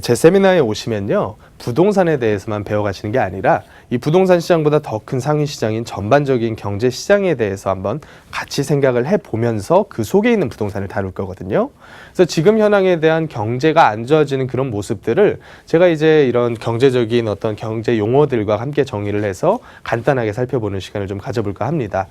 제 세미나에 오시면요, 부동산에 대해서만 배워가시는 게 아니라 이 부동산 시장보다 더 큰 상위 시장인 전반적인 경제 시장에 대해서 한번 같이 생각을 해보면서 그 속에 있는 부동산을 다룰 거거든요. 그래서 지금 현황에 대한 경제가 안 좋아지는 그런 모습들을 제가 이제 이런 경제적인 어떤 경제 용어들과 함께 정의를 해서 간단하게 살펴보는 시간을 좀 가져볼까 합니다.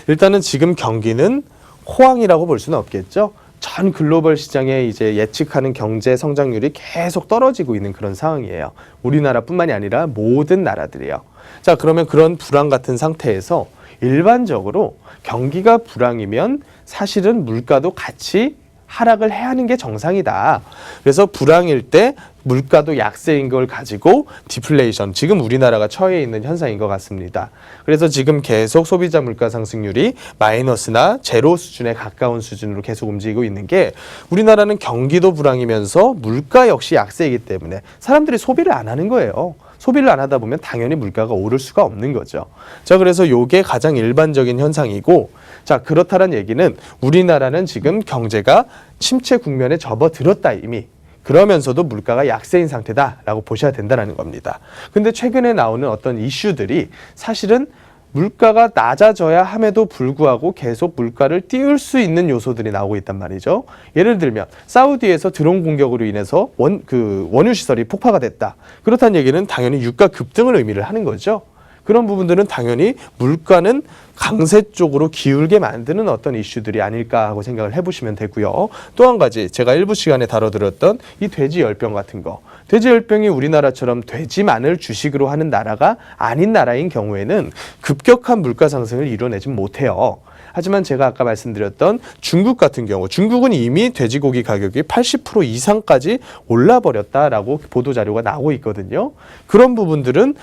일단은 지금 경기는 호황이라고 볼 수는 없겠죠. 전 글로벌 시장에 이제 예측하는 경제 성장률이 계속 떨어지고 있는 그런 상황이에요. 우리나라뿐만이 아니라 모든 나라들이요. 자, 그러면 그런 불황 같은 상태에서 일반적으로 경기가 불황이면 사실은 물가도 같이 하락을 해야 하는 게 정상이다. 그래서 불황일 때 물가도 약세인 걸 가지고 디플레이션, 지금 우리나라가 처해 있는 현상인 것 같습니다. 그래서 지금 계속 소비자 물가 상승률이 마이너스나 제로 수준에 가까운 수준으로 계속 움직이고 있는 게, 우리나라는 경기도 불황이면서 물가 역시 약세이기 때문에 사람들이 소비를 안 하는 거예요. 소비를 안 하다 보면 당연히 물가가 오를 수가 없는 거죠. 자, 그래서 이게 가장 일반적인 현상이고, 자, 그렇다는 얘기는 우리나라는 지금 경제가 침체 국면에 접어들었다 이미. 그러면서도 물가가 약세인 상태다라고 보셔야 된다는 겁니다. 근데 최근에 나오는 어떤 이슈들이 사실은 물가가 낮아져야 함에도 불구하고 계속 물가를 띄울 수 있는 요소들이 나오고 있단 말이죠. 예를 들면 사우디에서 드론 공격으로 인해서 원유 시설이 폭파가 됐다. 그렇다는 얘기는 당연히 유가 급등을 의미를 하는 거죠. 그런 부분들은 당연히 물가는 강세 쪽으로 기울게 만드는 어떤 이슈들이 아닐까 하고 생각을 해보시면 되고요. 또 한 가지, 제가 일부 시간에 다뤄드렸던 이 돼지 열병 같은 거. 돼지 열병이 우리나라처럼 돼지만을 주식으로 하는 나라가 아닌 나라인 경우에는 급격한 물가 상승을 이뤄내지 못해요. 하지만 제가 아까 말씀드렸던 중국 같은 경우, 중국은 이미 돼지고기 가격이 80% 이상까지 올라버렸다라고 보도자료가 나오고 있거든요. 그런 부분들은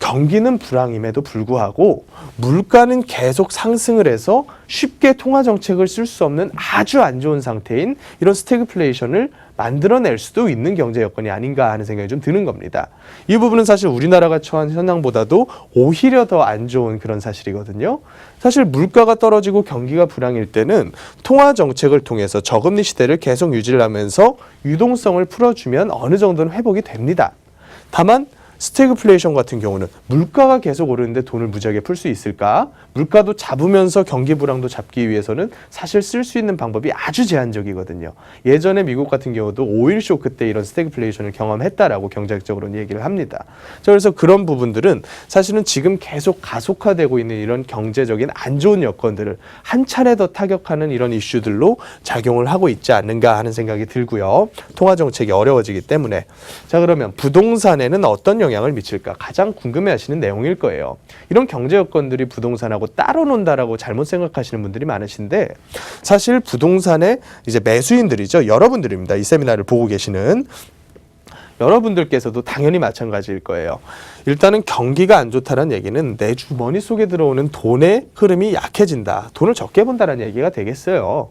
경기는 불황임에도 불구하고 물가는 계속 상승을 해서 쉽게 통화 정책을 쓸 수 없는 아주 안 좋은 상태인 이런 스태그플레이션을 만들어낼 수도 있는 경제 여건이 아닌가 하는 생각이 좀 드는 겁니다. 이 부분은 사실 우리나라가 처한 현황보다도 오히려 더 안 좋은 그런 사실이거든요. 사실 물가가 떨어지고 경기가 불황일 때는 통화 정책을 통해서 저금리 시대를 계속 유지를 하면서 유동성을 풀어주면 어느 정도는 회복이 됩니다. 다만 스태그플레이션 같은 경우는 물가가 계속 오르는데 돈을 무지하게 풀 수 있을까? 물가도 잡으면서 경기 불황도 잡기 위해서는 사실 쓸 수 있는 방법이 아주 제한적이거든요. 예전에 미국 같은 경우도 오일 쇼크 때 이런 스태그플레이션을 경험했다라고 경제학적으로는 얘기를 합니다. 자, 그래서 그런 부분들은 사실은 지금 계속 가속화되고 있는 이런 경제적인 안 좋은 여건들을 한 차례 더 타격하는 이런 이슈들로 작용을 하고 있지 않는가 하는 생각이 들고요. 통화 정책이 어려워지기 때문에. 자, 그러면 부동산에는 어떤 영향을 미칠까? 가장 궁금해하시는 내용일 거예요. 이런 경제 여건들이 부동산하고 따로 논다라고 잘못 생각하시는 분들이 많으신데, 사실 부동산의 이제 매수인들이죠. 여러분들입니다. 이 세미나를 보고 계시는 여러분들께서도 당연히 마찬가지일 거예요. 일단은 경기가 안 좋다는 얘기는 내 주머니 속에 들어오는 돈의 흐름이 약해진다. 돈을 적게 번다는 얘기가 되겠어요.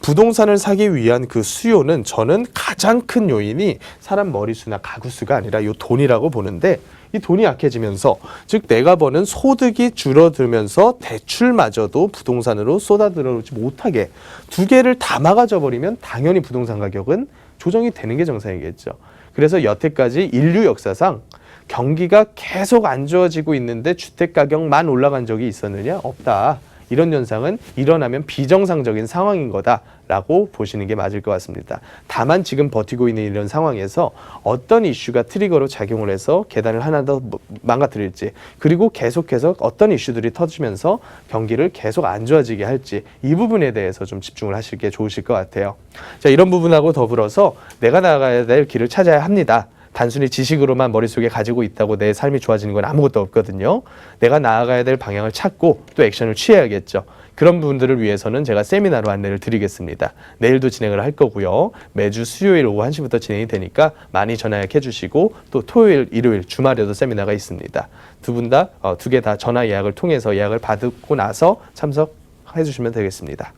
부동산을 사기 위한 그 수요는 저는 가장 큰 요인이 사람 머리수나 가구수가 아니라 이 돈이라고 보는데, 이 돈이 약해지면서, 즉 내가 버는 소득이 줄어들면서 대출마저도 부동산으로 쏟아들어오지 못하게 두 개를 다 막아져 버리면 당연히 부동산 가격은 조정이 되는 게 정상이겠죠. 그래서 여태까지 인류 역사상 경기가 계속 안 좋아지고 있는데 주택 가격만 올라간 적이 있었느냐? 없다. 이런 현상은 일어나면 비정상적인 상황인 거다라고 보시는 게 맞을 것 같습니다. 다만 지금 버티고 있는 이런 상황에서 어떤 이슈가 트리거로 작용을 해서 계단을 하나 더 망가뜨릴지, 그리고 계속해서 어떤 이슈들이 터지면서 경기를 계속 안 좋아지게 할지, 이 부분에 대해서 좀 집중을 하실 게 좋으실 것 같아요. 자, 이런 부분하고 더불어서 내가 나가야 될 길을 찾아야 합니다. 단순히 지식으로만 머릿속에 가지고 있다고 내 삶이 좋아지는 건 아무것도 없거든요. 내가 나아가야 될 방향을 찾고 또 액션을 취해야겠죠. 그런 부분들을 위해서는 제가 세미나로 안내를 드리겠습니다. 내일도 진행을 할 거고요. 매주 수요일 오후 1시부터 진행이 되니까 많이 전화 예약해 주시고, 또 토요일, 일요일, 주말에도 세미나가 있습니다. 두 개 다 전화 예약을 통해서 예약을 받고 나서 참석해 주시면 되겠습니다.